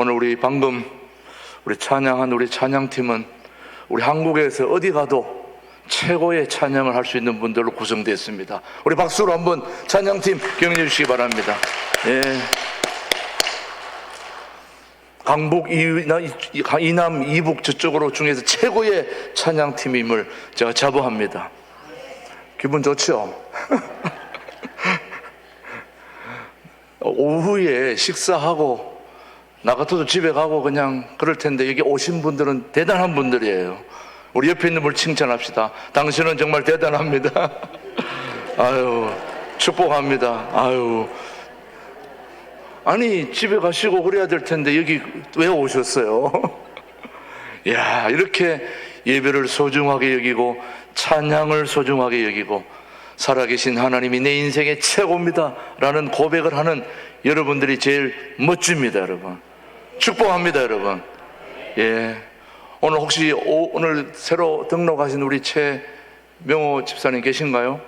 오늘 방금 우리 찬양한 우리 찬양팀은 우리 한국에서 어디 가도 최고의 찬양을 할 수 있는 분들로 구성되어 있습니다. 우리 박수로 한번 찬양팀 격려해 주시기 바랍니다. 예. 강북, 이남, 이북 저쪽으로 중에서 최고의 찬양팀임을 제가 자부합니다. 기분 좋죠? 오후에 식사하고 나 같아도 집에 가고 그냥 그럴 텐데 여기 오신 분들은 대단한 분들이에요. 우리 옆에 있는 분을 칭찬합시다. 당신은 정말 대단합니다. 아유, 축복합니다. 아유, 아니 집에 가시고 그래야 될 텐데 여기 왜 오셨어요? 야, 이렇게 예배를 소중하게 여기고 찬양을 소중하게 여기고 살아계신 하나님이 내 인생의 최고입니다 라는 고백을 하는 여러분들이 제일 멋집니다. 여러분, 축복합니다. 여러분. 예, 오늘 혹시 오늘 새로 등록하신 우리 최명호 집사님 계신가요?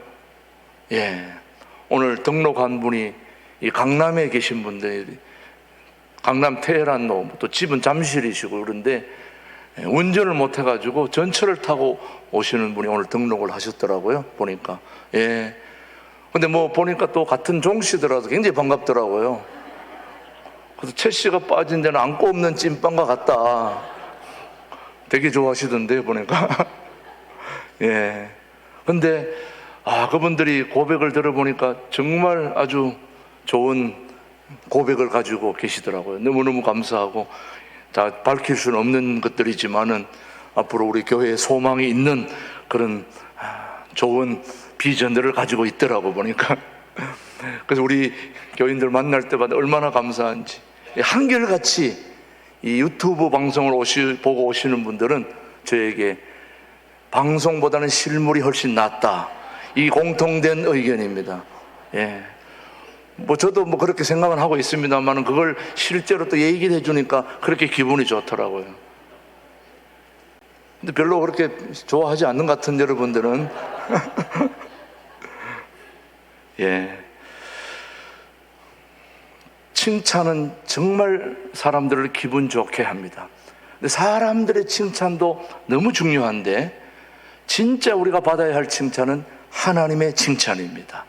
예, 오늘 등록한 분이 이 강남에 계신 분들, 강남 테헤란로, 또 집은 잠실이시고 그런데 운전을 못 해가지고 전철을 타고 오시는 분이 오늘 등록을 하셨더라고요. 보니까. 예. 근데 뭐 보니까 또 같은 종씨더라도 굉장히 반갑더라고요. 그래서 최 씨가 빠진 데는 안고 없는 찐빵과 같다. 되게 좋아하시던데 보니까. 예. 근데 그분들이 고백을 들어보니까 정말 아주 좋은 고백을 가지고 계시더라고요. 너무너무 감사하고, 다 밝힐 수는 없는 것들이지만은 앞으로 우리 교회에 소망이 있는 그런 좋은 비전들을 가지고 있더라고 보니까. 그래서 우리 교인들 만날 때마다 얼마나 감사한지. 한결같이 이 유튜브 방송을 보고 오시는 분들은 저에게 방송보다는 실물이 훨씬 낫다, 이 공통된 의견입니다. 예. 뭐 저도 뭐 그렇게 생각은 하고 있습니다만 그걸 실제로 또 얘기를 해주니까 그렇게 기분이 좋더라고요. 근데 별로 그렇게 좋아하지 않는 것 같은 여러분들은 예, 칭찬은 정말 사람들을 기분 좋게 합니다. 근데 사람들의 칭찬도 너무 중요한데 진짜 우리가 받아야 할 칭찬은 하나님의 칭찬입니다.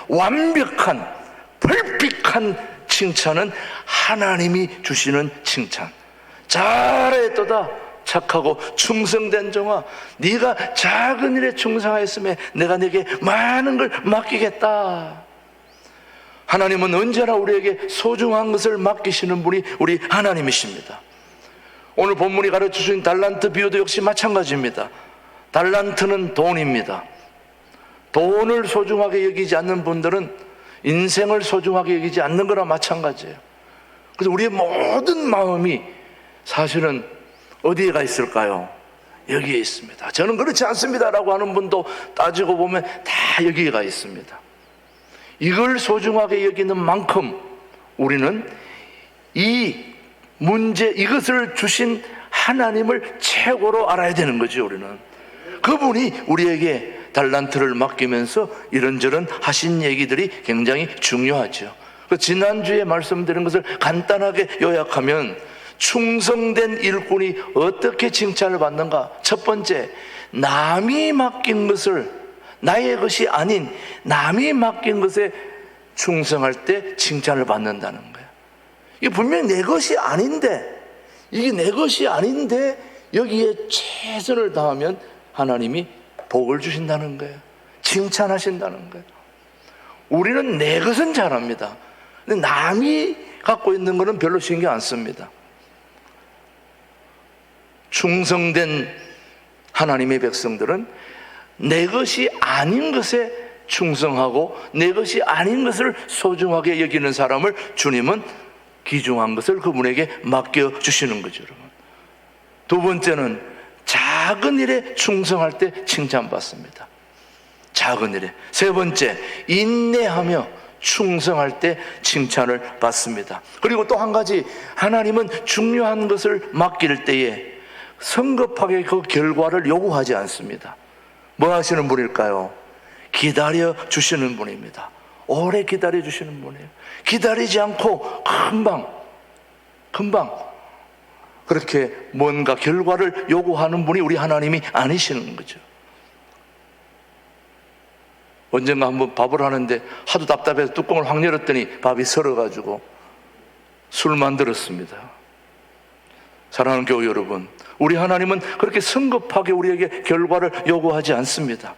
완벽한 퍼펙트한 칭찬은 하나님이 주시는 칭찬. 잘했도다, 착하고 충성된 종아, 네가 작은 일에 충성하였음에 내가 네게 많은 걸 맡기겠다. 하나님은 언제나 우리에게 소중한 것을 맡기시는 분이 우리 하나님이십니다. 오늘 본문이 가르쳐주신 달란트 비유도 역시 마찬가지입니다. 달란트는 돈입니다. 돈을 소중하게 여기지 않는 분들은 인생을 소중하게 여기지 않는 거나 마찬가지예요. 그래서 우리의 모든 마음이 사실은 어디에 가 있을까요? 여기에 있습니다. 저는 그렇지 않습니다 라고 하는 분도 따지고 보면 다 여기에 가 있습니다. 이걸 소중하게 여기는 만큼 우리는 이 문제, 이것을 주신 하나님을 최고로 알아야 되는 거죠. 우리는 그분이 우리에게 달란트를 맡기면서 이런저런 하신 얘기들이 굉장히 중요하죠. 지난주에 말씀드린 것을 간단하게 요약하면 충성된 일꾼이 어떻게 칭찬을 받는가? 첫 번째, 남이 맡긴 것을, 나의 것이 아닌 남이 맡긴 것에 충성할 때 칭찬을 받는다는 거예요. 이게 분명히 내 것이 아닌데, 이게 내 것이 아닌데 여기에 최선을 다하면 하나님이 복을 주신다는 거예요. 칭찬하신다는 거예요. 우리는 내 것은 잘합니다. 근데 남이 갖고 있는 것은 별로 신경 안 씁니다. 충성된 하나님의 백성들은 내 것이 아닌 것에 충성하고 내 것이 아닌 것을 소중하게 여기는 사람을 주님은 귀중한 것을 그분에게 맡겨주시는 거죠. 여러분. 두 번째는 작은 일에 충성할 때 칭찬받습니다. 작은 일에. 세 번째, 인내하며 충성할 때 칭찬을 받습니다. 그리고 또 한 가지, 하나님은 중요한 것을 맡길 때에 성급하게 그 결과를 요구하지 않습니다. 뭐 하시는 분일까요? 기다려 주시는 분입니다. 오래 기다려 주시는 분이에요. 기다리지 않고 금방 그렇게 뭔가 결과를 요구하는 분이 우리 하나님이 아니시는 거죠. 언젠가 한번 밥을 하는데 하도 답답해서 뚜껑을 확 열었더니 밥이 설어가지고 술 만들었습니다. 사랑하는 교회 여러분, 우리 하나님은 그렇게 성급하게 우리에게 결과를 요구하지 않습니다.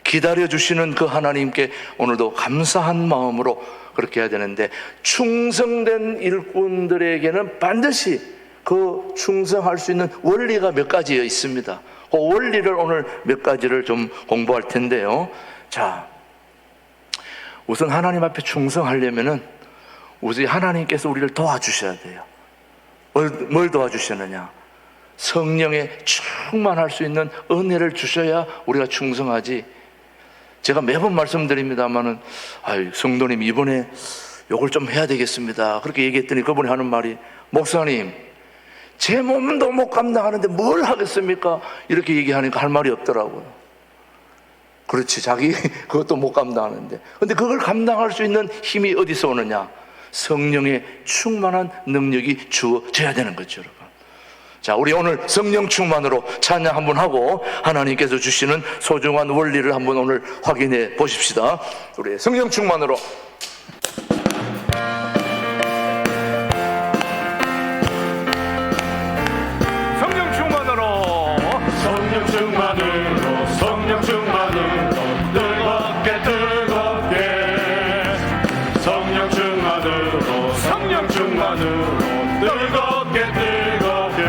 기다려주시는 그 하나님께 오늘도 감사한 마음으로 그렇게 해야 되는데, 충성된 일꾼들에게는 반드시 그 충성할 수 있는 원리가 몇 가지 있습니다. 그 원리를 오늘 몇 가지를 좀 공부할 텐데요. 자, 우선 하나님 앞에 충성하려면은 우리 하나님께서 우리를 도와주셔야 돼요. 뭘 도와주시느냐? 성령에 충만할 수 있는 은혜를 주셔야 우리가 충성하지. 제가 매번 말씀드립니다마는, 성도님 이번에 요걸 좀 해야 되겠습니다, 그렇게 얘기했더니 그분이 하는 말이, 목사님 제 몸도 못 감당하는데 뭘 하겠습니까? 이렇게 얘기하니까 할 말이 없더라고요. 그렇지, 자기 그것도 못 감당하는데. 근데 그걸 감당할 수 있는 힘이 어디서 오느냐? 성령의 충만한 능력이 주어져야 되는 거죠, 여러분. 자, 우리 오늘 성령 충만으로 찬양 한번 하고 하나님께서 주시는 소중한 원리를 한번 오늘 확인해 보십시다. 우리 성령 충만으로. 성령 충만으로. 성령 충만으로, 성령 충만으로, 뜨겁게 뜨겁게. 성령 충만으로, 성령 충만으로, 뜨겁게 뜨겁게.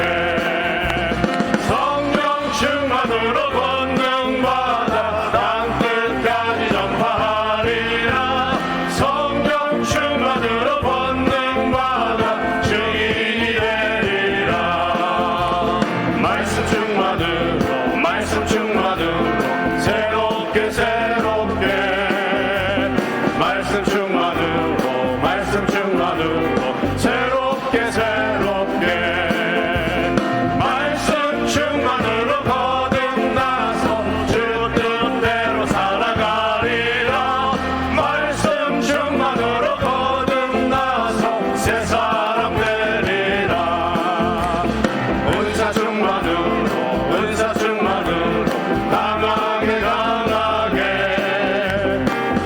성령 충만으로 권능받아 땅 끝까지 전파하리라. 성령 충만으로 권능받아 증인이 되리라. 말씀 충만으로, 말씀 충만으로, 새롭게 새롭게. 말씀 충만으로, 말씀 충만으로, 새롭게 새롭게. 말씀 충만으로 거듭나서 주 뜻대로 살아가리라. 말씀 충만으로 거듭나서 새 사람 되리라. 은사 충만으로, 은사 충만으로, 강하게 강하게.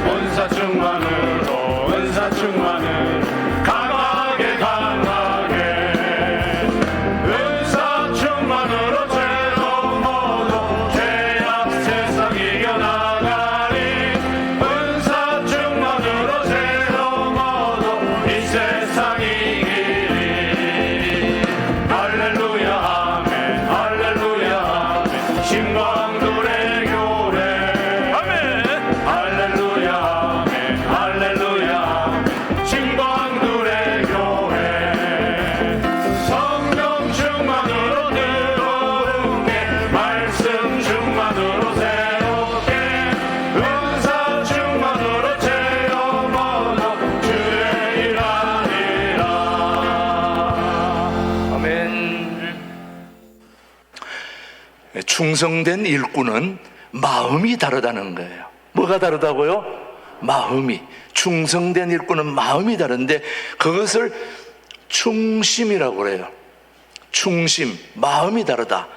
은사 충만으로, 은사 충만으로, 강하게 강하게. 은사 충만으로 죄로 모두 죄악 세상 이겨나가리. 은사 충만으로 죄로 모두 이 세상 이기리. 할렐루야 아멘, 할렐루야 아멘. 신광들의 교회 아멘. 할렐루야 아멘, 할렐루야 아멘. 신광들의 교회. 성령 충만으로 뜨거운게, 말씀 충만으로 새롭게. 은사 충만으로 죄어 모두 주의 일하리라. 아멘. 충성된 일꾼은 마음이 다르다는 거예요. 뭐가 다르다고요? 마음이. 충성된 일꾼은 마음이 다른데 그것을 충심이라고 그래요. 충심, 마음이 다르다.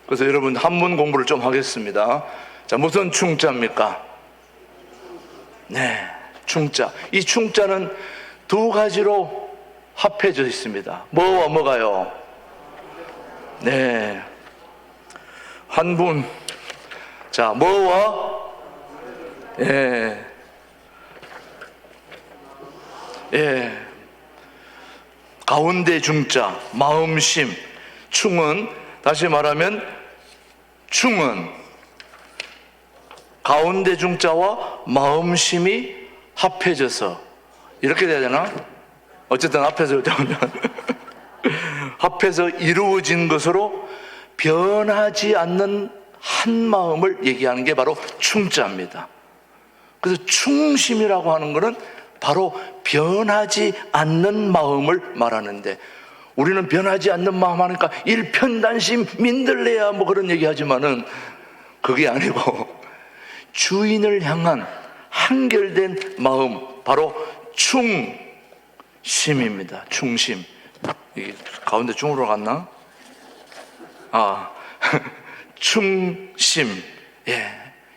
그래서 여러분 한문 공부를 좀 하겠습니다. 자, 무슨 충자입니까? 네, 충자. 이 충자는 두 가지로 합해져 있습니다. 뭐와 뭐가요? 네, 한 분. 자, 뭐와? 예, 예. 가운데 중자, 마음심. 충은, 다시 말하면 충은 가운데 중자와 마음심이 합해져서, 이렇게 돼야 되나? 어쨌든 합해서 합해서 이루어진 것으로 변하지 않는 한 마음을 얘기하는 게 바로 충자입니다. 그래서 충심이라고 하는 것은 바로 변하지 않는 마음을 말하는데, 우리는 변하지 않는 마음 하니까 일편단심 민들레야 뭐 그런 얘기 하지만은 그게 아니고 주인을 향한 한결된 마음, 바로 충심입니다. 충심. 이 가운데 중으로 갔나? 충심. 예.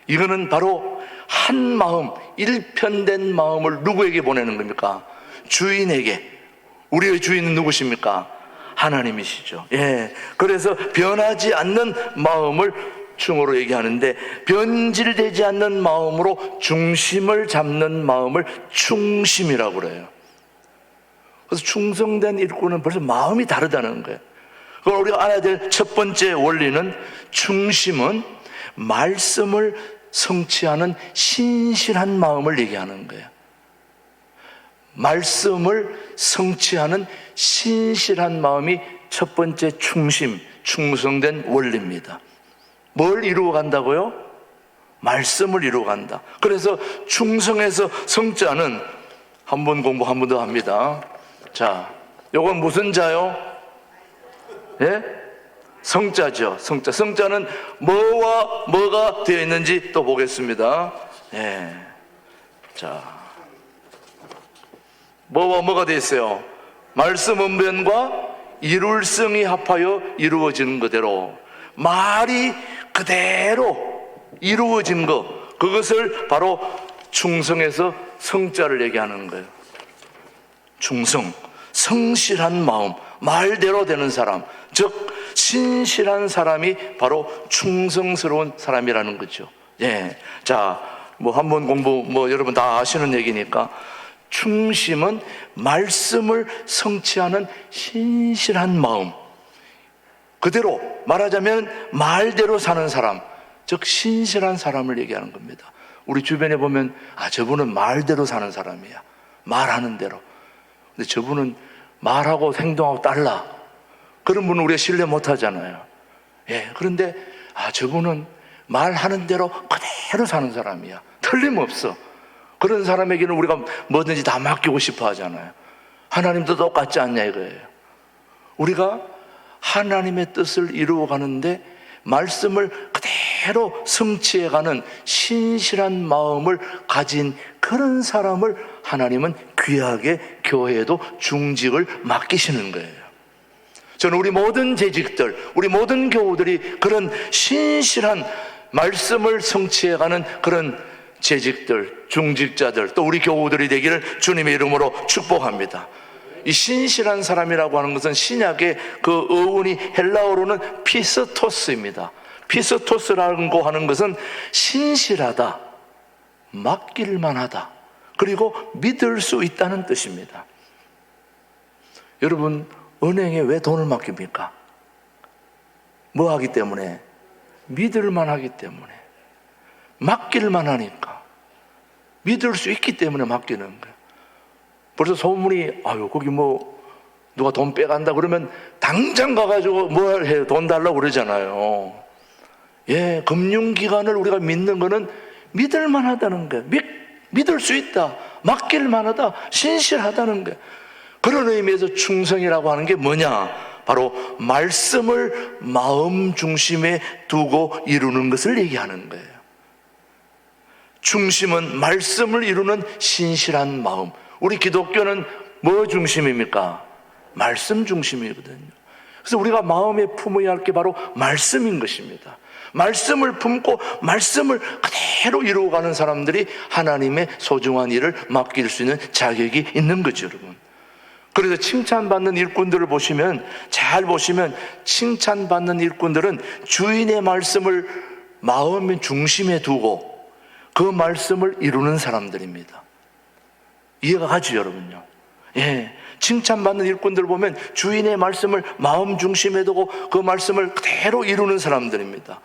이거는 바로 한 마음, 일편된 마음을 누구에게 보내는 겁니까? 주인에게. 우리의 주인은 누구십니까? 하나님이시죠. 예. 그래서 변하지 않는 마음을 충으로 얘기하는데, 변질되지 않는 마음으로 중심을 잡는 마음을 충심이라고 그래요. 그래서 충성된 일꾼은 벌써 마음이 다르다는 거예요. 그럼 우리가 알아야 될 첫 번째 원리는, 충심은 말씀을 성취하는 신실한 마음을 얘기하는 거예요. 말씀을 성취하는 신실한 마음이 첫 번째 충심, 충성된 원리입니다. 뭘 이루어 간다고요? 말씀을 이루어 간다. 그래서 충성에서 성자는 한 번 공부 한 번 더 합니다. 자, 요건 무슨 자요? 예? 성자죠. 성자. 성자는 뭐와 뭐가 되어 있는지 또 보겠습니다. 예. 자, 뭐와 뭐가 되어 있어요? 말씀 언변과 이룰성이 합하여 이루어지는 그대로, 말이 그대로 이루어진 것, 그것을 바로 충성에서 성자를 얘기하는 거예요. 충성, 성실한 마음, 말대로 되는 사람, 즉 신실한 사람이 바로 충성스러운 사람이라는 거죠. 예. 자, 뭐 한번 공부 여러분 다 아시는 얘기니까, 충심은 말씀을 성취하는 신실한 마음, 그대로 말하자면 말대로 사는 사람, 즉 신실한 사람을 얘기하는 겁니다. 우리 주변에 보면 저분은 말대로 사는 사람이야, 말하는 대로. 근데 저분은 말하고 행동하고 달라, 그런 분은 우리가 신뢰 못 하잖아요. 예, 그런데 저분은 말하는 대로 그대로 사는 사람이야, 틀림없어. 그런 사람에게는 우리가 뭐든지 다 맡기고 싶어 하잖아요. 하나님도 똑같지 않냐 이거예요. 우리가 하나님의 뜻을 이루어가는데 말씀을 그대로 성취해가는 신실한 마음을 가진 그런 사람을 하나님은 귀하게 교회에도 중직을 맡기시는 거예요. 저는 우리 모든 재직들, 우리 모든 교우들이 그런 신실한 말씀을 성취해가는 그런 재직들, 중직자들, 또 우리 교우들이 되기를 주님의 이름으로 축복합니다. 이 신실한 사람이라고 하는 것은 신약의 그 어원이 헬라어로는 피스토스입니다. 피스토스라고 하는 것은 신실하다, 맡길만하다, 그리고 믿을 수 있다는 뜻입니다. 여러분, 은행에 왜 돈을 맡깁니까? 뭐 하기 때문에? 믿을만 하기 때문에. 맡길만 하니까. 믿을 수 있기 때문에 맡기는 거예요. 벌써 소문이, 거기 누가 돈 빼간다 그러면 당장 가가지고 뭘 해요? 돈 달라고 그러잖아요. 예, 금융기관을 우리가 믿는 거는 믿을만 하다는 거예요. 믿을 수 있다, 맡길만 하다, 신실하다는 거예요. 그런 의미에서 충성이라고 하는 게 뭐냐? 바로 말씀을 마음 중심에 두고 이루는 것을 얘기하는 거예요. 중심은 말씀을 이루는 신실한 마음. 우리 기독교는 뭐 중심입니까? 말씀 중심이거든요. 그래서 우리가 마음에 품어야 할 게 바로 말씀인 것입니다. 말씀을 품고 말씀을 그대로 이루어가는 사람들이 하나님의 소중한 일을 맡길 수 있는 자격이 있는 거죠, 여러분. 그래서 칭찬받는 일꾼들을 보시면, 잘 보시면 칭찬받는 일꾼들은 주인의 말씀을 마음의 중심에 두고 그 말씀을 이루는 사람들입니다. 이해가 가죠, 여러분요? 예. 칭찬받는 일꾼들 보면 주인의 말씀을 마음 중심에 두고 그 말씀을 그대로 이루는 사람들입니다.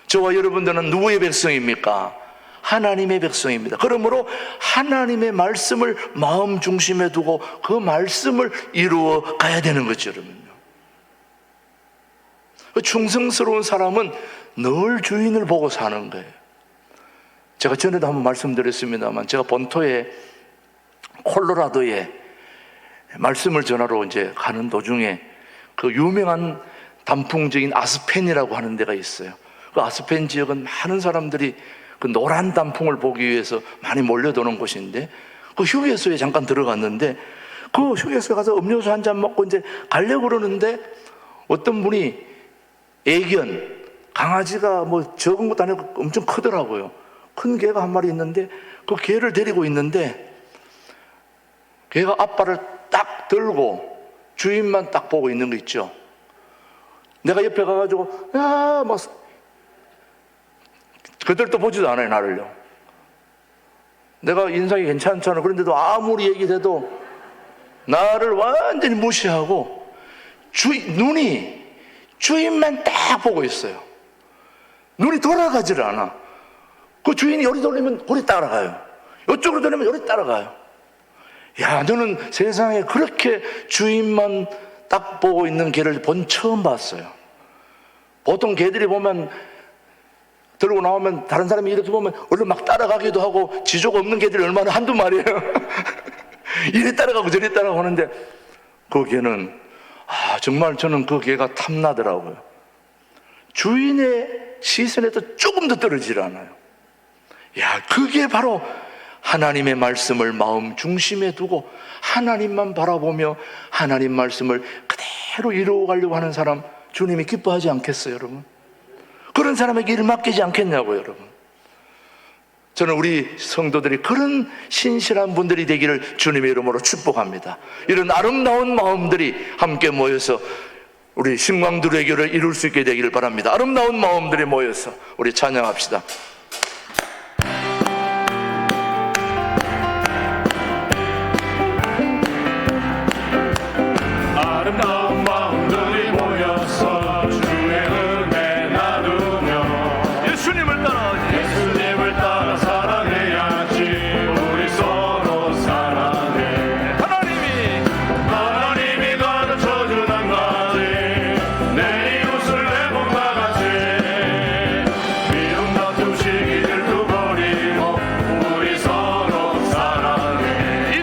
저와 여러분들은 누구의 백성입니까? 하나님의 백성입니다. 그러므로 하나님의 말씀을 마음 중심에 두고 그 말씀을 이루어 가야 되는 거죠, 여러분요. 충성스러운 사람은 늘 주인을 보고 사는 거예요. 제가 전에도 한번 말씀드렸습니다만, 제가 본토에 콜로라도에 말씀을 전하러 이제 가는 도중에 그 유명한 단풍지인 아스펜이라고 하는 데가 있어요. 그 아스펜 지역은 많은 사람들이 그 노란 단풍을 보기 위해서 많이 몰려드는 곳인데, 그 휴게소에 잠깐 들어갔는데 그 휴게소에 가서 음료수 한 잔 먹고 이제 가려고 그러는데 어떤 분이 애견, 강아지가 뭐 적은 것도 아니고 엄청 크더라고요. 큰 개가 한 마리 있는데 그 개를 데리고 있는데 개가 앞발을 딱 들고 주인만 딱 보고 있는 거 있죠. 내가 옆에 가가지고 야, 막 그들도 보지도 않아요, 나를요. 내가 인상이 괜찮잖아. 그런데도 아무리 얘기해도 나를 완전히 무시하고 눈이 주인만 딱 보고 있어요. 눈이 돌아가지를 않아. 그 주인이 요리 돌리면 요리 따라가요. 이쪽으로 돌리면 요리 따라가요. 야, 너는 세상에 그렇게 주인만 딱 보고 있는 개를 처음 봤어요. 보통 개들이 보면 들고 나오면 다른 사람이 이렇게 보면 얼른 막 따라가기도 하고 지조가 없는 개들이 얼마나 한두 마리예요. 이리 따라가고 저리 따라가고 하는데 그 개는 정말 저는 그 개가 탐나더라고요. 주인의 시선에도 조금 더 떨어지질 않아요. 야, 그게 바로 하나님의 말씀을 마음 중심에 두고 하나님만 바라보며 하나님 말씀을 그대로 이루어가려고 하는 사람, 주님이 기뻐하지 않겠어요, 여러분? 그런 사람에게 일 맡기지 않겠냐고요, 여러분? 저는 우리 성도들이 그런 신실한 분들이 되기를 주님의 이름으로 축복합니다. 이런 아름다운 마음들이 함께 모여서 우리 신광들의 교를 이룰 수 있게 되기를 바랍니다. 아름다운 마음들이 모여서 우리 찬양합시다. 아름다운 마음들이 모여서 주의 은혜 나누며 예수님을 따라 예수님을 따라 사랑해야지. 우리 서로 사랑해. 하나님이 가르쳐준 한 가지, 내 이웃을 내 몸과 같이 미움 다툼 시기 들투버리고 우리 서로 사랑해. 이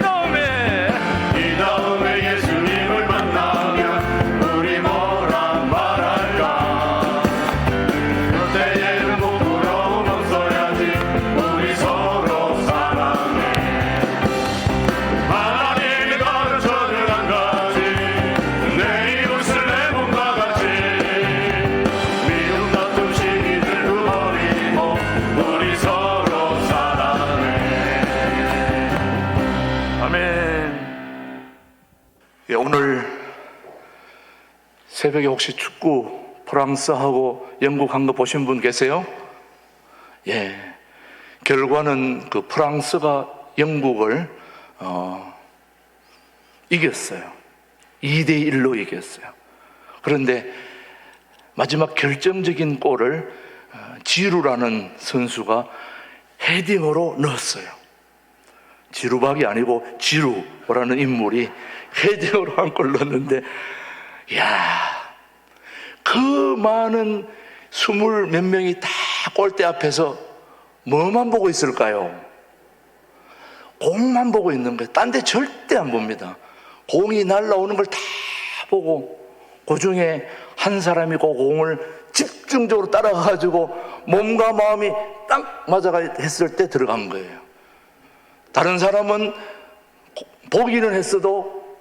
다음에 예수님을 만나면 우리 뭐라 말할까? 그때에는 부끄러움 없어야지. 우리 서로 사랑해. 하나님이 가르쳐준 한 가지, 내 이웃을 내 몸과 같이 미움 다툼 시기 들투버리고 우리 서로 사랑해. 아멘. 예, 오늘 새벽에 혹시 축구 프랑스하고 영국 한 거 보신 분 계세요? 예. 결과는 그 프랑스가 영국을 이겼어요. 2대1로 이겼어요. 그런데 마지막 결정적인 골을 지루라는 선수가 헤딩으로 넣었어요. 지루박이 아니고 지루라는 인물이 헤딩으로 한 골 넣었는데, 그 많은 20몇 명이 다 골대 앞에서 뭐만 보고 있을까요? 공만 보고 있는 거예요. 딴 데 절대 안 봅니다. 공이 날라오는 걸 다 보고 그 중에 한 사람이 그 공을 집중적으로 따라가가지고 몸과 마음이 딱 맞아가 했을 때 들어간 거예요. 다른 사람은 보기는 했어도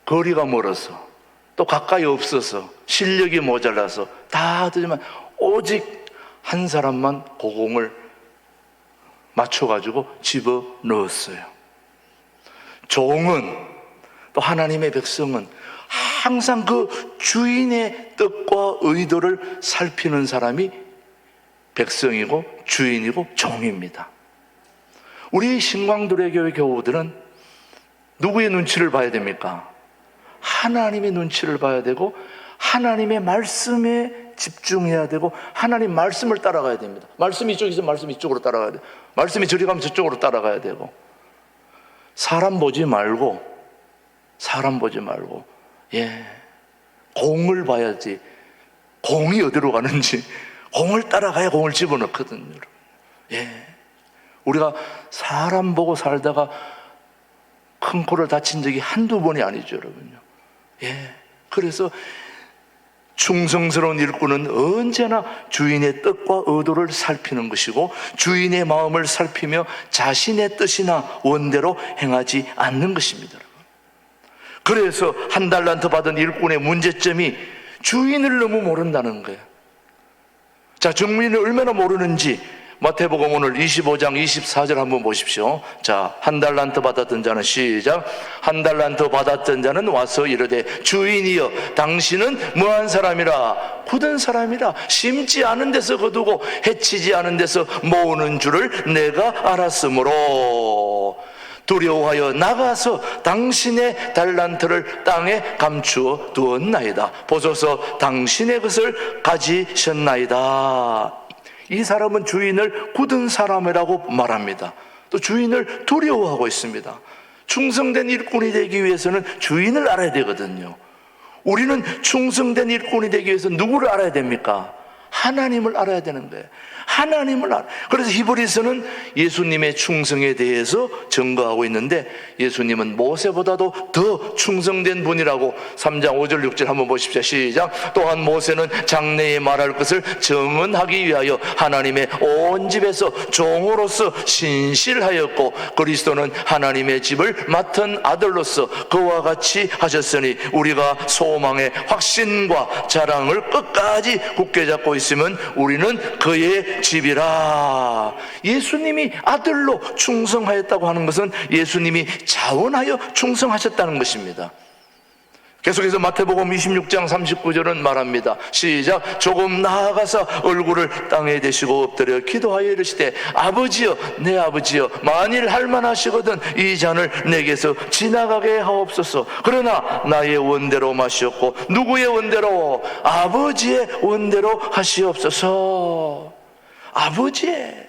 거리가 멀어서 또 가까이 없어서 실력이 모자라서 다 하더지만 오직 한 사람만 그 공을 맞춰가지고 집어 넣었어요. 종은 또 하나님의 백성은 항상 그 주인의 뜻과 의도를 살피는 사람이 백성이고 주인이고 종입니다. 우리 신광도래 교회 교우들은 누구의 눈치를 봐야 됩니까? 하나님의 눈치를 봐야 되고 하나님의 말씀에 집중해야 되고 하나님 말씀을 따라가야 됩니다. 말씀이 이쪽에 있으면 말씀이 이쪽으로 따라가야 돼요. 말씀이 저리 가면 저쪽으로 따라가야 되고 사람 보지 말고 공을 봐야지. 공이 어디로 가는지 공을 따라가야 공을 집어넣거든요. 우리가 사람 보고 살다가 큰 코를 다친 적이 한두 번이 아니죠, 여러분요. 그래서 충성스러운 일꾼은 언제나 주인의 뜻과 의도를 살피는 것이고 주인의 마음을 살피며 자신의 뜻이나 원대로 행하지 않는 것입니다, 여러분. 그래서 한 달란트 받은 일꾼의 문제점이 주인을 너무 모른다는 거예요. 자, 주인을 얼마나 모르는지 마태복음 오늘 25장 24절 한번 보십시오. 자, 한 달란트 받았던 자는, 시작, 한 달란트 받았던 자는 와서 이르되 주인이여 당신은 뭐한 사람이라? 굳은 사람이라. 심지 않은 데서 거두고 해치지 않은 데서 모으는 줄을 내가 알았으므로 두려워하여 나가서 당신의 달란트를 땅에 감추어 두었나이다. 보소서 당신의 것을 가지셨나이다. 이 사람은 주인을 굳은 사람이라고 말합니다. 또 주인을 두려워하고 있습니다. 충성된 일꾼이 되기 위해서는 주인을 알아야 되거든요. 우리는 충성된 일꾼이 되기 위해서 누구를 알아야 됩니까? 하나님을 알아야 되는 거예요. 하나님을 알아. 그래서 히브리서는 예수님의 충성에 대해서 증거하고 있는데, 예수님은 모세보다도 더 충성된 분이라고 3장 5절 6절 한번 보십시오. 시작. 또한 모세는 장래에 말할 것을 정언하기 위하여 하나님의 온 집에서 종으로서 신실하였고, 그리스도는 하나님의 집을 맡은 아들로서 그와 같이 하셨으니 우리가 소망의 확신과 자랑을 끝까지 굳게 잡고 있으면 우리는 그의 집이라. 예수님이 아들로 충성하였다고 하는 것은 예수님이 자원하여 충성하셨다는 것입니다. 계속해서 마태복음 26장 39절은 말합니다. 시작. 조금 나아가서 얼굴을 땅에 대시고 엎드려 기도하여 이르시되 아버지여, 내 아버지여, 만일 할만하시거든 이 잔을 내게서 지나가게 하옵소서. 그러나 나의 원대로 마시옵고 누구의 원대로? 아버지의 원대로 하시옵소서. 아버지의,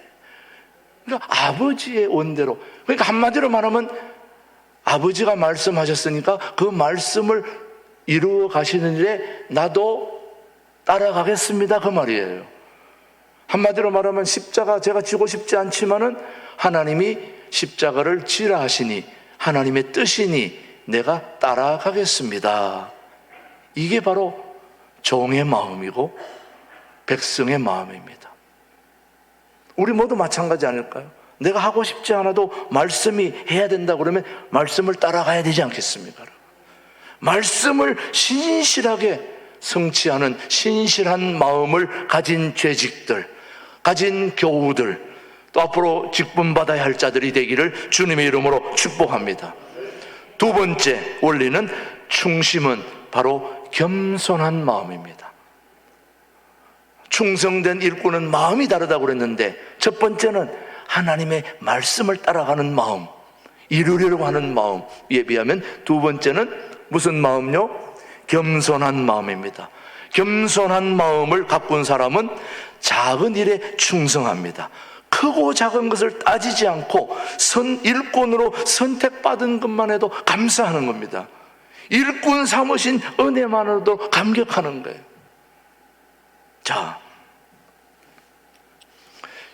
그러니까 아버지의 원대로. 그러니까 한마디로 말하면 아버지가 말씀하셨으니까 그 말씀을 이루어 가시는 일에 나도 따라가겠습니다, 그 말이에요. 한마디로 말하면 십자가 제가 지고 싶지 않지만은 하나님이 십자가를 지라 하시니 하나님의 뜻이니 내가 따라가겠습니다. 이게 바로 종의 마음이고 백성의 마음입니다. 우리 모두 마찬가지 아닐까요? 내가 하고 싶지 않아도 말씀이 해야 된다 그러면 말씀을 따라가야 되지 않겠습니까? 말씀을 신실하게 성취하는 신실한 마음을 가진 죄직들, 가진 교우들, 또 앞으로 직분받아야 할 자들이 되기를 주님의 이름으로 축복합니다. 두 번째 원리는, 충심은 바로 겸손한 마음입니다. 충성된 일꾼은 마음이 다르다고 그랬는데, 첫 번째는 하나님의 말씀을 따라가는 마음, 이루려고 하는 마음에 비하면 두 번째는 무슨 마음요? 겸손한 마음입니다. 겸손한 마음을 가꾼 사람은 작은 일에 충성합니다. 크고 작은 것을 따지지 않고 일꾼으로 선택받은 것만 해도 감사하는 겁니다. 일꾼 삼으신 은혜만으로도 감격하는 거예요. 자,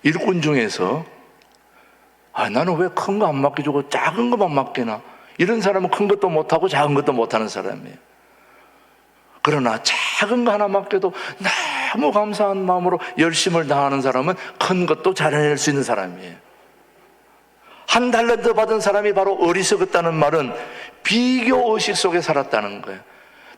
일꾼 중에서 나는 왜 큰 거 안 맡겨주고 작은 것만 맡기나, 이런 사람은 큰 것도 못하고 작은 것도 못하는 사람이에요. 그러나 작은 거 하나 맡겨도 너무 감사한 마음으로 열심을 다하는 사람은 큰 것도 잘해낼 수 있는 사람이에요. 한 달란트 받은 사람이 바로 어리석었다는 말은 비교의식 속에 살았다는 거예요.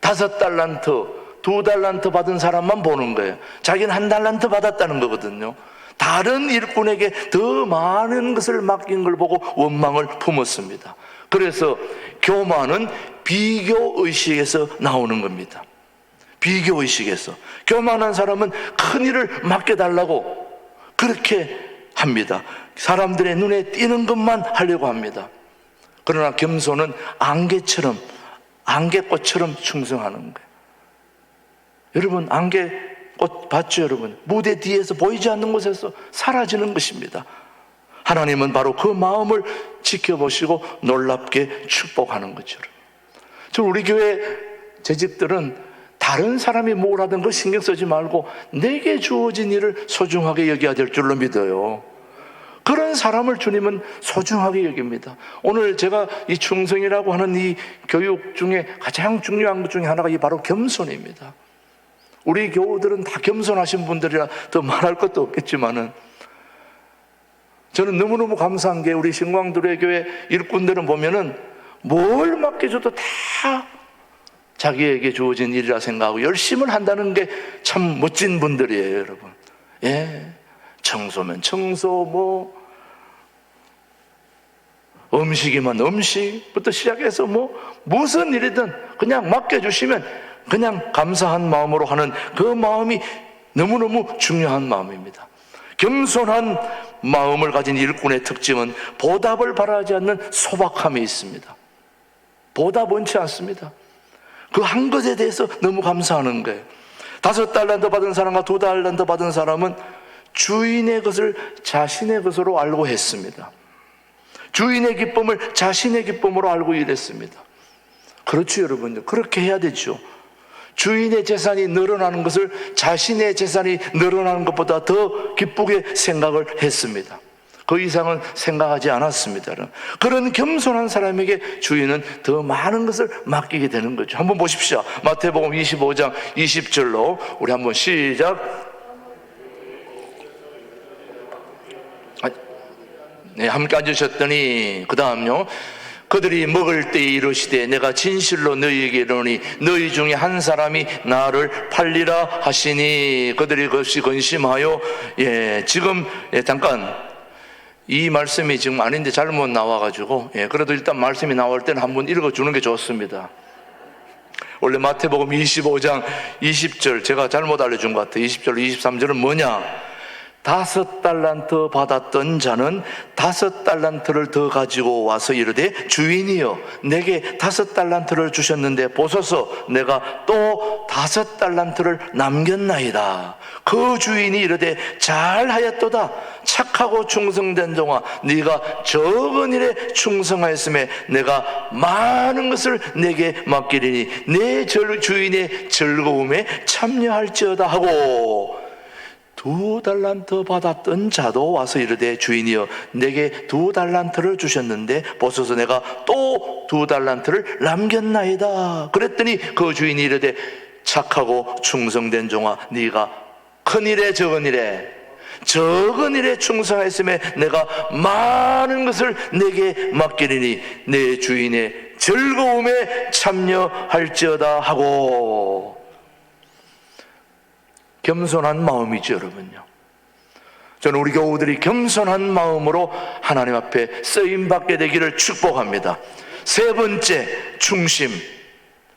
5달란트, 2달란트 받은 사람만 보는 거예요. 자기는 1달란트 받았다는 거거든요. 다른 일꾼에게 더 많은 것을 맡긴 걸 보고 원망을 품었습니다. 그래서 교만은 비교의식에서 나오는 겁니다. 비교의식에서. 교만한 사람은 큰 일을 맡겨달라고 그렇게 합니다. 사람들의 눈에 띄는 것만 하려고 합니다. 그러나 겸손은 안개꽃처럼 충성하는 거예요. 여러분, 안개꽃 봤죠, 여러분? 무대 뒤에서 보이지 않는 곳에서 사라지는 것입니다. 하나님은 바로 그 마음을 지켜보시고 놀랍게 축복하는 거죠. 우리 교회 재직들은 다른 사람이 뭘 하든 그 신경 쓰지 말고 내게 주어진 일을 소중하게 여겨야 될 줄로 믿어요. 그런 사람을 주님은 소중하게 여깁니다. 오늘 제가 이 충성이라고 하는 이 교육 중에 가장 중요한 것 중에 하나가 바로 겸손입니다. 우리 교우들은 다 겸손하신 분들이라 더 말할 것도 없겠지만은, 저는 너무너무 감사한 게 우리 신광두레 교회 일꾼들은 보면은 뭘 맡겨줘도 다 자기에게 주어진 일이라 생각하고 열심을 한다는 게 참 멋진 분들이에요, 여러분. 예, 청소면 청소, 음식이면 음식부터 시작해서 무슨 일이든 그냥 맡겨주시면 그냥 감사한 마음으로 하는 그 마음이 너무너무 중요한 마음입니다. 겸손한 마음을 가진 일꾼의 특징은 보답을 바라지 않는 소박함이 있습니다. 보답 원치 않습니다. 그 한 것에 대해서 너무 감사하는 거예요. 5달란트 받은 사람과 2달란트 받은 사람은 주인의 것을 자신의 것으로 알고 했습니다. 주인의 기쁨을 자신의 기쁨으로 알고 일했습니다. 그렇죠, 여러분. 그렇게 해야 되죠. 주인의 재산이 늘어나는 것을 자신의 재산이 늘어나는 것보다 더 기쁘게 생각을 했습니다. 그 이상은 생각하지 않았습니다. 그런 겸손한 사람에게 주인은 더 많은 것을 맡기게 되는 거죠. 한번 보십시오. 마태복음 25장 20절로 우리 한번 시작. 네, 함께 앉으셨더니 그 다음요. 그들이 먹을 때에 이르시되 내가 진실로 너희에게 이르노니 너희 중에 한 사람이 나를 팔리라 하시니 그들이 그것이 근심하여 지금 잠깐 이 말씀이 지금 아닌데 잘못 나와가지고 그래도 일단 말씀이 나올 때는 한번 읽어주는 게 좋습니다. 원래 마태복음 25장 20절 제가 잘못 알려준 것 같아요. 20절 23절은 뭐냐? 5달란트 받았던 자는 5달란트를 더 가지고 와서 이르되 주인이여 내게 5달란트를 주셨는데 보소서 내가 또 5달란트를 남겼나이다. 그 주인이 이르되 잘하였도다. 착하고 충성된 종아 네가 적은 일에 충성하였음에 내가 많은 것을 내게 맡기리니 내 주인의 즐거움에 참여할지어다 하고 2달란트 받았던 자도 와서 이르되 주인이여 내게 2달란트를 주셨는데 보소서 내가 또 2달란트를 남겼나이다. 그랬더니 그 주인이 이르되 착하고 충성된 종아 네가 큰 일에 적은 일에 충성했음에 내가 많은 것을 내게 맡기리니 내 주인의 즐거움에 참여할지어다 하고. 겸손한 마음이죠, 여러분요. 저는 우리 교우들이 겸손한 마음으로 하나님 앞에 쓰임받게 되기를 축복합니다. 세 번째, 중심.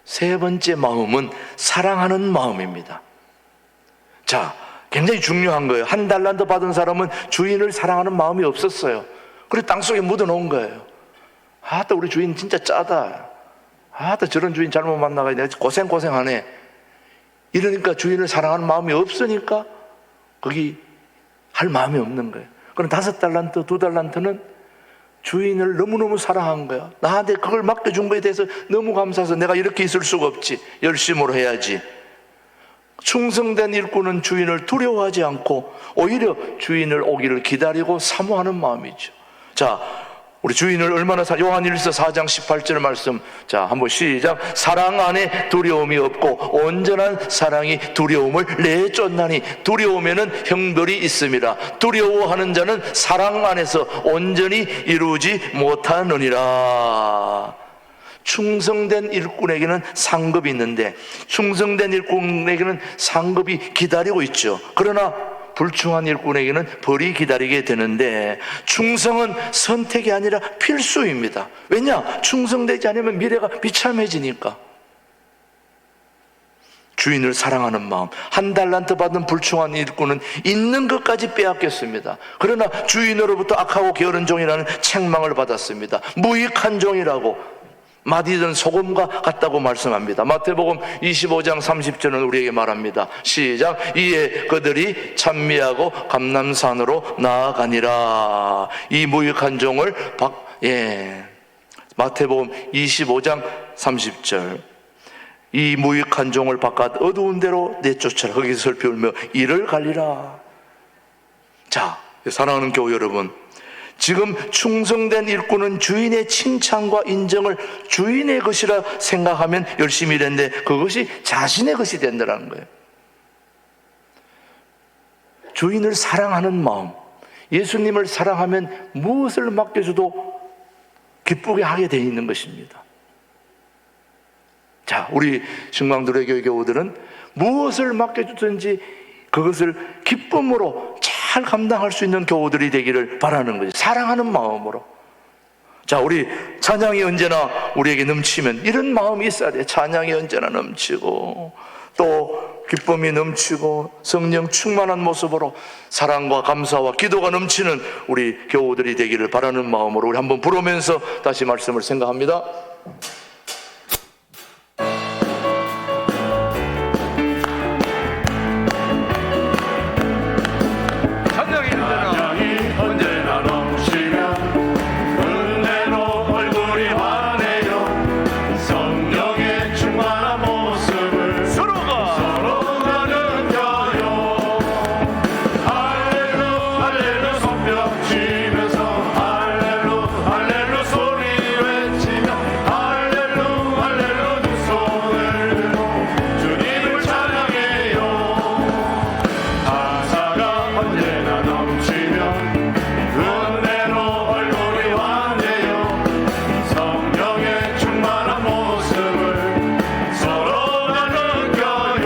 세 번째 마음은 사랑하는 마음입니다. 자, 굉장히 중요한 거예요. 1달란트 받은 사람은 주인을 사랑하는 마음이 없었어요. 그래서 땅속에 묻어놓은 거예요. 또 우리 주인 진짜 짜다. 또 저런 주인 잘못 만나가 내가 고생하네. 이러니까 주인을 사랑하는 마음이 없으니까 거기 할 마음이 없는 거예요. 그럼 5달란트, 2달란트는 주인을 너무너무 사랑한 거야. 나한테 그걸 맡겨준 거에 대해서 너무 감사해서 내가 이렇게 있을 수가 없지. 열심으로 해야지. 충성된 일꾼은 주인을 두려워하지 않고 오히려 주인을 오기를 기다리고 사모하는 마음이죠. 자, 우리 주인을 얼마나 요한일서 4장 18절 말씀. 자, 한번 시작. 사랑 안에 두려움이 없고 온전한 사랑이 두려움을 내쫓나니 두려움에는 형벌이 있음이라. 두려워하는 자는 사랑 안에서 온전히 이루지 못하느니라. 충성된 일꾼에게는 상급이 있는데 충성된 일꾼에게는 상급이 기다리고 있죠. 그러나 불충한 일꾼에게는 벌이 기다리게 되는데 충성은 선택이 아니라 필수입니다. 왜냐? 충성되지 않으면 미래가 비참해지니까. 주인을 사랑하는 마음. 1달란트 받은 불충한 일꾼은 있는 것까지 빼앗겼습니다. 그러나 주인으로부터 악하고 게으른 종이라는 책망을 받았습니다. 무익한 종이라고, 마디든 소금과 같다고 말씀합니다. 마태복음 25장 30절은 우리에게 말합니다. 시작. 이에 그들이 찬미하고 감람산으로 나아가니라. 이 무익한 종을 마태복음 25장 30절. 이 무익한 종을 바깥 어두운 데로 내쫓아라. 거기서 슬피 울며 이를 갈리라. 자, 사랑하는 교우 여러분, 지금 충성된 일꾼은 주인의 칭찬과 인정을 주인의 것이라 생각하면 열심히 일했는데 그것이 자신의 것이 된다는 거예요. 주인을 사랑하는 마음. 예수님을 사랑하면 무엇을 맡겨줘도 기쁘게 하게 돼 있는 것입니다. 자, 우리 신광두레 교회 교우들은 무엇을 맡겨주든지 그것을 기쁨으로 잘 감당할 수 있는 교우들이 되기를 바라는 거죠. 사랑하는 마음으로. 자, 우리 찬양이 언제나 우리에게 넘치면 이런 마음이 있어야 돼요. 찬양이 언제나 넘치고 또 기쁨이 넘치고 성령 충만한 모습으로 사랑과 감사와 기도가 넘치는 우리 교우들이 되기를 바라는 마음으로 우리 한번 부르면서 다시 말씀을 생각합니다. 찬양이 언제나 넘치면 은혜로 얼굴이 환해요. 성령의 충만한 모습을 서로가 느껴요. 할렐루 할렐루 손뼉 치면서 할렐루 할렐루 소리 외치며 할렐루 할렐루 두 손을 들고 주님을 찬양해요. 가사가 언제나 넘치면 은혜로 얼굴이 환해요. 성령의 충만한 모습을 서로가 느껴요.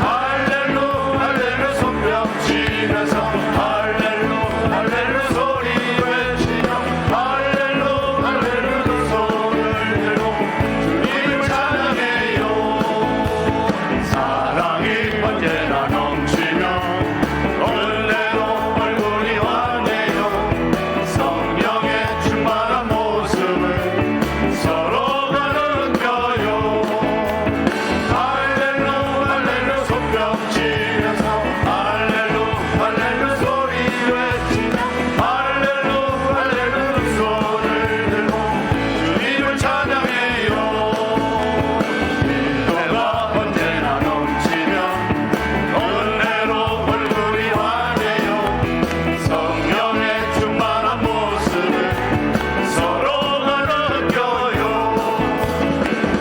할렐루 할렐루 손뼉 치면서 할렐루 할렐루 소리 외치며 할렐루 할렐루 두 손을 들고 주님을 찬양해요. 사랑이 언제나 넘치면 은혜로 얼굴이 환해요. 성령의 충만한 모습을 서로가 느껴요. 할렐루 할렐루 손뼉 치면서 할렐루 할렐루 소리 외치며 할렐루 할렐루 두 손을 들고 주님을 찬양해요. 기도가 언제나 넘치면 은혜로 얼굴이 환해요. 성령의 충만한 모습을 서로가 느껴요.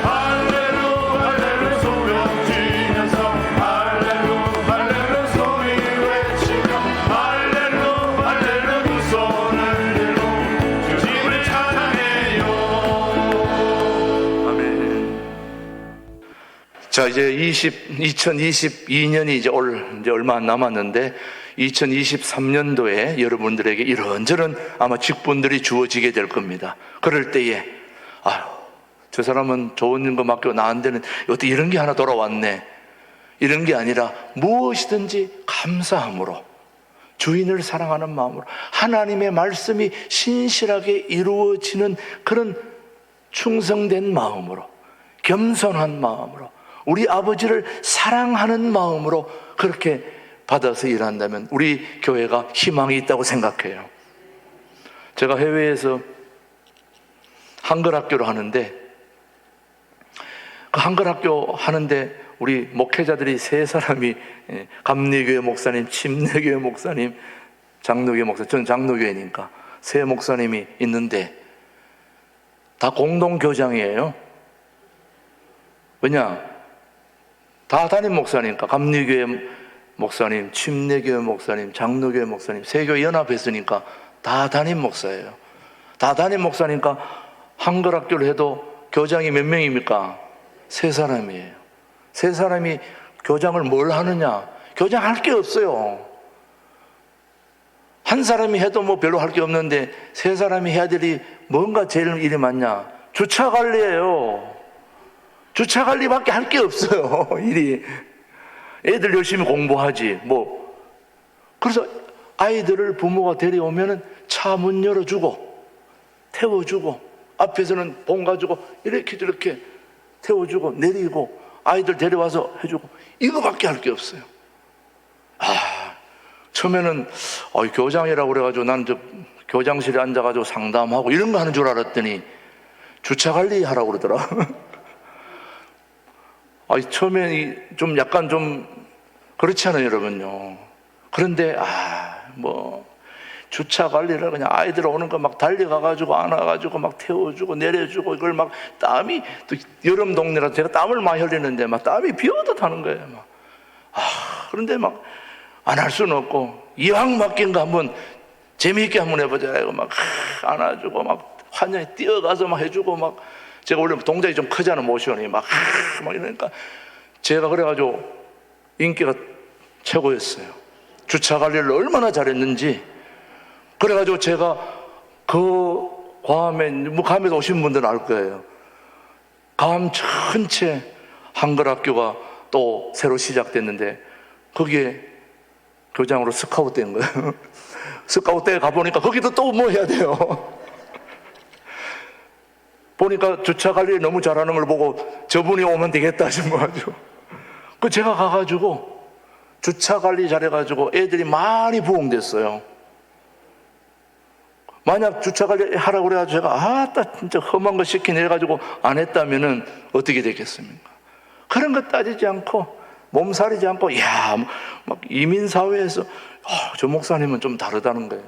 할렐루 할렐루 손뼉 치면서 할렐루 할렐루 소리 외치며 할렐루 할렐루 두 손을 들고 주님을 찬양해요. 아멘. 자, 이제 2022년이 이제 얼마 안 남았는데 2023년도에 여러분들에게 이런저런 아마 직분들이 주어지게 될 겁니다. 그럴 때에 아유, 저 사람은 좋은 거 맡기고 나한테는 어떻게 이런 게 하나 돌아왔네, 이런 게 아니라 무엇이든지 감사함으로 주인을 사랑하는 마음으로 하나님의 말씀이 신실하게 이루어지는 그런 충성된 마음으로 겸손한 마음으로 우리 아버지를 사랑하는 마음으로 그렇게 받아서 일한다면 우리 교회가 희망이 있다고 생각해요. 제가 해외에서 한글학교를 하는데 그 한글학교 하는데 우리 목회자들이 세 사람이 감리교회 목사님, 침례교회 목사님, 장로교회 목사님, 저는 장로교회니까 세 목사님이 있는데 다 공동교장이에요. 왜냐? 다 담임 목사니까 감리교회 목사님, 침례교회 목사님, 장로교회 목사님, 세 교회 연합했으니까 다 담임 목사예요. 다 담임 목사니까 한글학교를 해도 교장이 몇 명입니까? 세 사람이에요. 세 사람이 교장을 뭘 하느냐? 교장할 게 없어요. 한 사람이 해도 뭐 별로 할 게 없는데 세 사람이 해야 될 일이 뭔가 제일 일이 많냐? 주차 관리예요. 주차 관리밖에 할 게 없어요. 일이. 애들 열심히 공부하지 뭐. 그래서 아이들을 부모가 데려오면은 차 문 열어주고 태워주고 앞에서는 봉 가지고 이렇게 저렇게 태워주고 내리고 아이들 데려와서 해주고 이거밖에 할 게 없어요. 처음에는 교장이라고 그래가지고 나는 저 교장실에 앉아가지고 상담하고 이런 거 하는 줄 알았더니 주차 관리하라고 그러더라. 처음에 좀 약간 좀 그렇잖아요, 여러분요. 그런데 뭐 주차 관리를 그냥 아이들 오는 거 막 달려가가지고 안아가지고 막 태워주고 내려주고 이걸 막 땀이 또 여름 동네라 제가 땀을 많이 흘리는데 막 땀이 비오듯 하는 거예요. 막 그런데 막 안 할 수는 없고 이왕 맡긴 거 한번 재미있게 한번 해보자. 이거 막 안아주고 막 환장히 뛰어가서 막 해주고 막 제가 원래 동작이 좀 크잖아 모션이 막 이러니까 제가 그래가지고 인기가 최고였어요. 주차 관리를 얼마나 잘했는지. 그래가지고 제가 그 괌에서 오신 분들은 알 거예요. 괌 전체 한글학교가 또 새로 시작됐는데 거기에 교장으로 스카우트 된 거예요. 스카우트에 가보니까 거기도 또 뭐 해야 돼요. 보니까 주차 관리를 너무 잘하는 걸 보고 저분이 오면 되겠다 싶어가지고 그 제가 가가지고 주차 관리 잘해가지고 애들이 많이 부흥됐어요. 만약 주차 관리 하라고 그래가지고 제가 아따 진짜 험한 거 시키네 해가지고 안 했다면은 어떻게 됐겠습니까? 그런 거 따지지 않고 몸살이지 않고 막 이민사회에서 저 목사님은 좀 다르다는 거예요.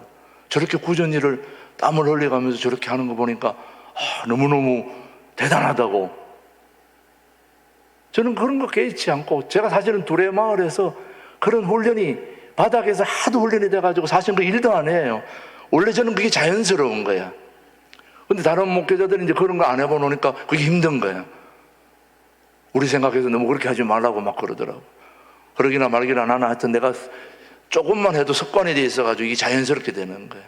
저렇게 굳은 일을 땀을 흘려가면서 저렇게 하는 거 보니까 너무너무 대단하다고. 저는 그런 거 개의치 않고 제가 사실은 두레 마을에서 그런 훈련이 바닥에서 하도 훈련이 돼가지고 사실 그 일도 안 해요. 원래 저는 그게 자연스러운 거야. 근데 다른 목회자들이 이제 그런 거 안 해보니까 그게 힘든 거야. 우리 생각해서 너무 그렇게 하지 말라고 막 그러더라고. 그러기나 말기나 나는 하여튼 내가 조금만 해도 습관이 돼 있어가지고 이게 자연스럽게 되는 거야.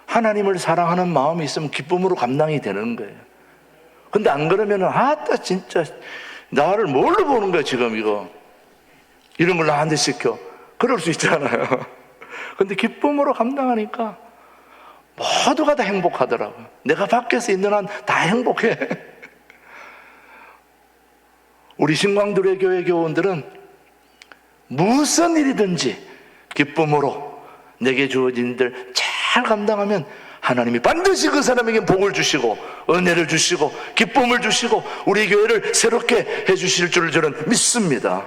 하나님을 사랑하는 마음이 있으면 기쁨으로 감당이 되는 거예요. 근데 안 그러면은 아따 진짜 나를 뭘로 보는 거야 지금 이거. 이런 걸 나한테 시켜. 그럴 수 있잖아요. 근데 기쁨으로 감당하니까 모두가 다 행복하더라고요. 내가 밖에서 있는 한 다 행복해. 우리 신광두레 교회 교원들은 무슨 일이든지 기쁨으로 내게 주어진 일들 잘 감당하면 하나님이 반드시 그 사람에게 복을 주시고 은혜를 주시고 기쁨을 주시고 우리 교회를 새롭게 해주실 줄을 저는 믿습니다.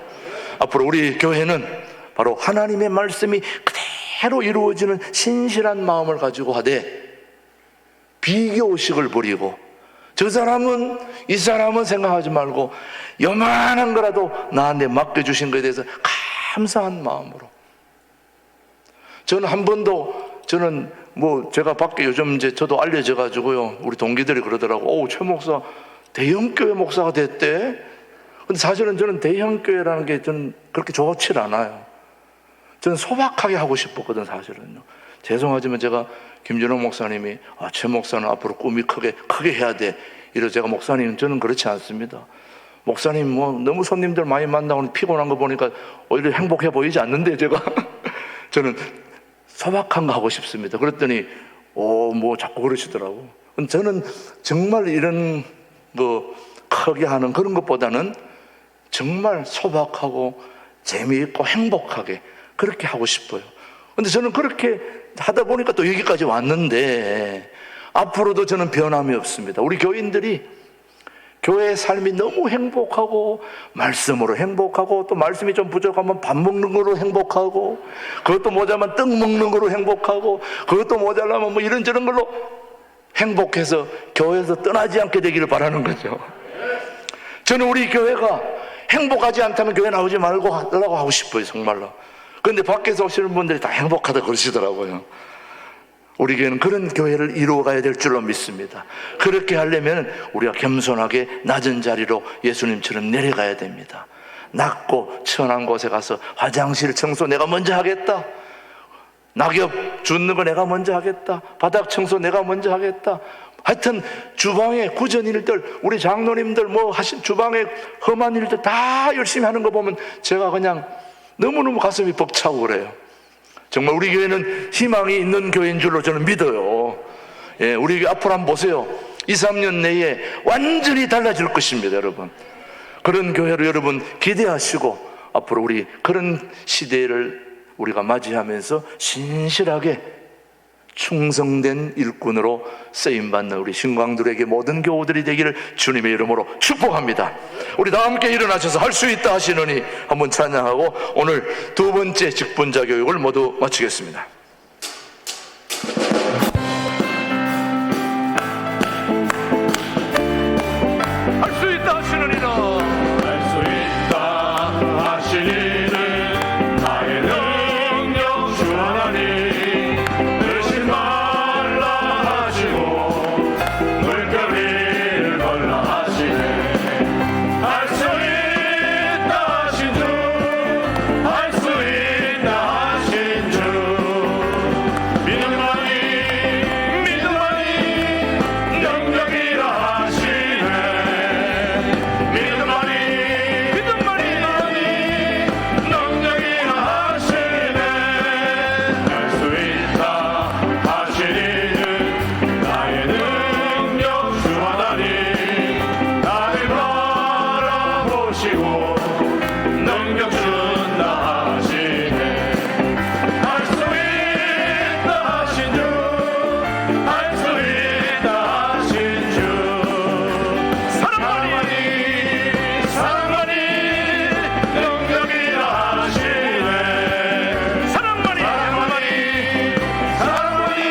앞으로 우리 교회는 바로 하나님의 말씀이 그대로 이루어지는 신실한 마음을 가지고 하되 비교의식을 버리고 저 사람은 이 사람은 생각하지 말고 요만한 거라도 나한테 맡겨주신 것에 대해서 감사한 마음으로. 저는 한 번도 제가 밖에 요즘 이제 저도 알려져 가지고요 우리 동기들이 그러더라고. 최 목사 대형교회 목사가 됐대. 근데 사실은 저는 대형교회라는 게 저는 그렇게 좋지 않아요. 저는 소박하게 하고 싶었거든 사실은요. 죄송하지만 제가 김준호 목사님이 최 목사는 앞으로 꿈이 크게 해야 돼 이래서 제가 목사님 저는 그렇지 않습니다. 목사님 너무 손님들 많이 만나고 피곤한 거 보니까 오히려 행복해 보이지 않는데 제가 저는 소박한 거 하고 싶습니다. 그랬더니 자꾸 그러시더라고. 저는 정말 이런 거 크게 하는 그런 것보다는 정말 소박하고 재미있고 행복하게 그렇게 하고 싶어요. 근데 저는 그렇게 하다 보니까 또 여기까지 왔는데 앞으로도 저는 변함이 없습니다. 우리 교인들이 교회의 삶이 너무 행복하고 말씀으로 행복하고 또 말씀이 좀 부족하면 밥 먹는 거로 행복하고 그것도 모자라면 떡 먹는 거로 행복하고 그것도 모자라면 이런저런 걸로 행복해서 교회에서 떠나지 않게 되기를 바라는 거죠. 저는 우리 교회가 행복하지 않다면 교회 나오지 말고 하려고 하고 싶어요 정말로. 그런데 밖에서 오시는 분들이 다 행복하다 그러시더라고요. 우리 교회는 그런 교회를 이루어가야 될 줄로 믿습니다. 그렇게 하려면 우리가 겸손하게 낮은 자리로 예수님처럼 내려가야 됩니다. 낮고 천한 곳에 가서 화장실 청소 내가 먼저 하겠다. 낙엽 줍는 거 내가 먼저 하겠다. 바닥 청소 내가 먼저 하겠다. 하여튼 주방의 굳은 일들 우리 장로님들 주방의 험한 일들 다 열심히 하는 거 보면 제가 그냥 너무너무 가슴이 벅차고 그래요. 정말 우리 교회는 희망이 있는 교회인 줄로 저는 믿어요. 우리 교회 앞으로 한번 보세요. 2, 3년 내에 완전히 달라질 것입니다 여러분. 그런 교회로 여러분 기대하시고 앞으로 우리 그런 시대를 우리가 맞이하면서 신실하게 충성된 일꾼으로 쓰임받는 우리 신광들에게 모든 교우들이 되기를 주님의 이름으로 축복합니다. 우리 다 함께 일어나셔서 할 수 있다 하시느니 한번 찬양하고 오늘 두 번째 직분자 교육을 모두 마치겠습니다. 할 수 있다 하시느니라. 할 수 있다 하시니는 나의 능력 주 하나님 하시고 능력 준다 하시네. 할 수 있다 하신 주, 할 수 있다 하신 주, 사랑하니 사랑하니 능력이라 하시네. 사랑하니 사랑하니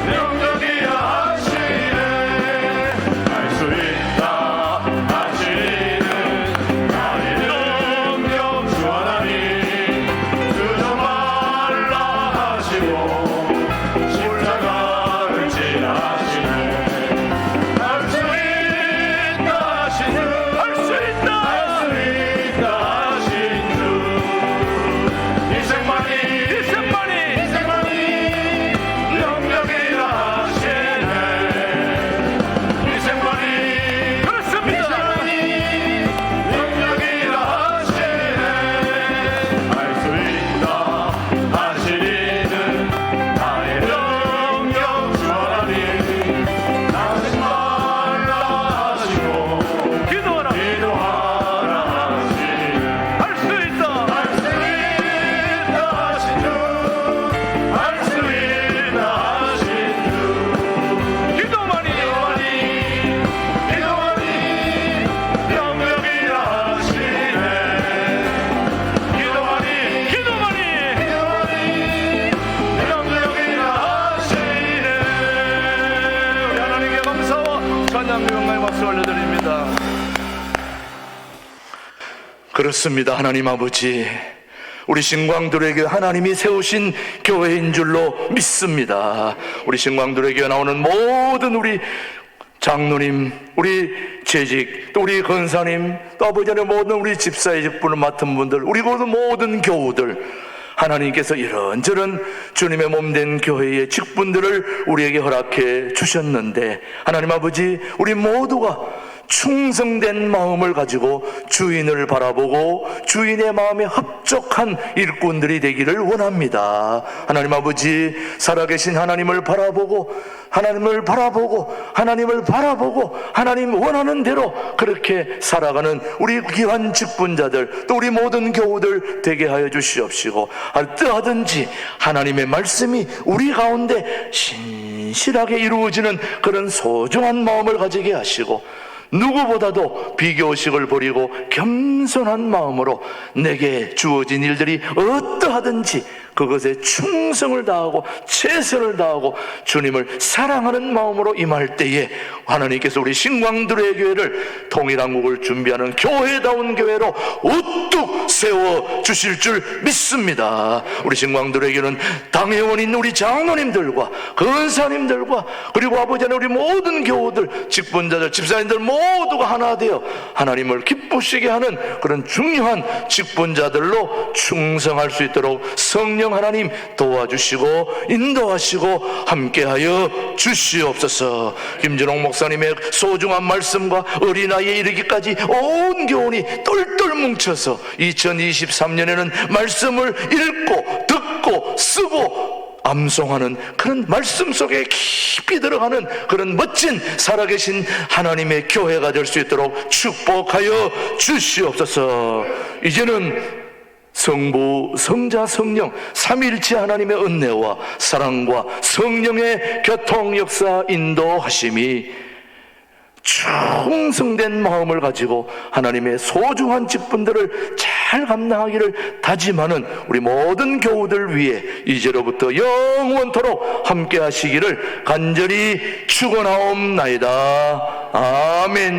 능력이라 하시네. 할 수 있다 하시는 나의 능력 주 하나님, 그저 말라 하시고 십자가를 지나시네. 할 수 있다 하신 주, 할 수 있다 하신 주, 이생만이 능력이라 하시네. 이생만이 그렇습니다. 능력이라 하시네. 할 수 있다 하시는 나의 능력 주 하나님, 나는 말라 하시고 기도하라 하시네. 할 수 있다 하신 주, 할 수 있다 하신 주, 기도만이 능력이라 하시네. 기도만이 능력이라 하시네. 우리 하나님께 감사와 찬양 영광의 박수 올려드립니다. 그렇습니다. 하나님 아버지, 우리 신광들에게 하나님이 세우신 교회인 줄로 믿습니다. 우리 신광들에게 나오는 모든 우리 장로님, 우리 재직, 또 우리 권사님, 또 아버지 하나님 모든 우리 집사의 직분을 맡은 분들, 우리 모든 교우들, 하나님께서 이런저런 주님의 몸된 교회의 직분들을 우리에게 허락해 주셨는데, 하나님 아버지, 우리 모두가 충성된 마음을 가지고 주인을 바라보고 주인의 마음에 합족한 일꾼들이 되기를 원합니다. 하나님 아버지, 살아계신 하나님을 바라보고 하나님 원하는 대로 그렇게 살아가는 우리 귀한 직분자들, 또 우리 모든 교우들 되게 하여 주시옵시고, 어떠하든지 하나님의 말씀이 우리 가운데 신실하게 이루어지는 그런 소중한 마음을 가지게 하시고, 누구보다도 비교의식을 버리고 겸손한 마음으로 내게 주어진 일들이 어떠하든지 그것에 충성을 다하고 최선을 다하고 주님을 사랑하는 마음으로 임할 때에 하나님께서 우리 신광들의 교회를 통일한국을 준비하는 교회다운 교회로 우뚝 세워주실 줄 믿습니다. 우리 신광들의 교회는 당회원인 우리 장로님들과 권사님들과 그리고 아버지 하나님 우리 모든 교우들, 직분자들, 집사님들 모두가 하나 되어 하나님을 기쁘시게 하는 그런 중요한 직분자들로 충성할 수 있도록 성령 하나님 도와주시고 인도하시고 함께하여 주시옵소서. 김준홍 목사님의 소중한 말씀과 어린아이에 이르기까지 온 교훈이 똘똘 뭉쳐서 2023년에는 말씀을 읽고 듣고 쓰고 암송하는 그런 말씀 속에 깊이 들어가는 그런 멋진 살아계신 하나님의 교회가 될 수 있도록 축복하여 주시옵소서. 이제는 성부, 성자, 성령 삼위일체 하나님의 은혜와 사랑과 성령의 교통 역사 인도하심이 충성된 마음을 가지고 하나님의 소중한 직분들을 잘 감당하기를 다짐하는 우리 모든 교우들 위해 이제로부터 영원토록 함께 하시기를 간절히 축원하옵나이다. 아멘.